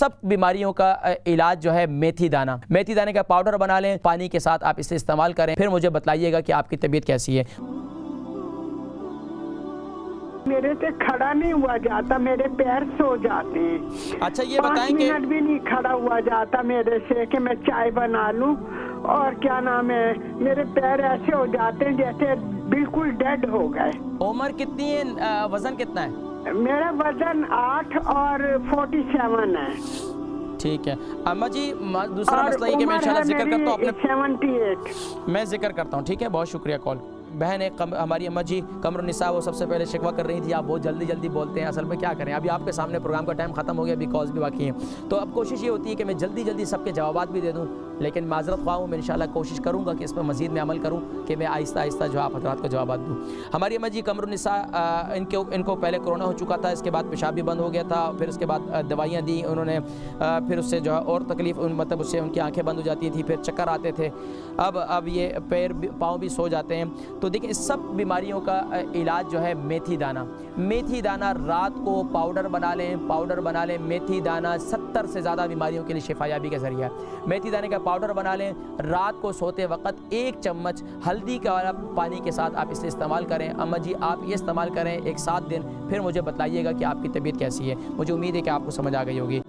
सब बीमारियों का इलाज जो है मेथी दाना, मेथी दाने का पाउडर बना लें, पानी के साथ आप इसे इस्तेमाल करें, फिर मुझे बताइएगा कि आपकी तबीयत कैसी है। मेरे से खड़ा नहीं हुआ जाता, मेरे पैर सो जाते हैं। अच्छा ये बताएं 5 कि मिनट भी नहीं खड़ा हुआ जाता मेरे से कि मैं चाय बना लूं, और क्या नाम है, मेरे पैर ऐसे हो जाते हैं जैसे बिल्कुल डेड हो गए। उम्र कितनी है, वजन कितना है? मेरा वजन 8 और 47 है। ठीक है अम्मा जी, दूसरा मसला ये कि मैं इंशाल्लाह जिक्र करता हूँ अपने 78। मैं जिक्र करता हूँ, ठीक है, बहुत शुक्रिया कॉल। बहन है हमारी अम्मा जी कमर निसा, वो सबसे पहले शिकवा कर रही थी आप बहुत जल्दी जल्दी बोलते हैं। असल में क्या करें, अभी आपके सामने प्रोग्राम का टाइम ख़त्म हो गया, अभी कॉल्स भी बाकी हैं, तो अब कोशिश ये होती है कि मैं जल्दी जल्दी सबके जवाब भी दे दूँ, लेकिन माजरत ख्वाह हूँ, मैं इंशाल्लाह कोशिश करूँगा कि इस पर मज़ीद मैं अमल करूँ कि मैं आहिस्ता आहिस्ता जो आप हज़रात को जवाब दूँ। हमारी अम्मा जी कमर निसा, इनको पहले कोरोना हो चुका था, इसके बाद पेशाब भी बंद हो गया था, फिर उसके बाद दवाइयाँ दी उन्होंने, फिर उससे जो है और तकलीफ, मतलब उससे उनकी आँखें बंद हो जाती थी, फिर चक्कर आते थे, अब ये पैर पाँव भी सो जाते हैं। तो देखिए इस सब बीमारियों का इलाज जो है मेथी दाना, मेथी दाना रात को पाउडर बना लें, मेथी दाना 70 से ज़्यादा बीमारियों के लिए शिफायाबी का ज़रिया है। मेथी दाने का पाउडर बना लें, रात को सोते वक्त 1 चम्मच हल्दी का वाला पानी के साथ आप इसे इस्तेमाल करें। अम्मा जी आप ये इस्तेमाल करें 1 7 दिन, फिर मुझे बताइएगा कि आपकी तबीयत कैसी है। मुझे उम्मीद है कि आपको समझ आ गई होगी।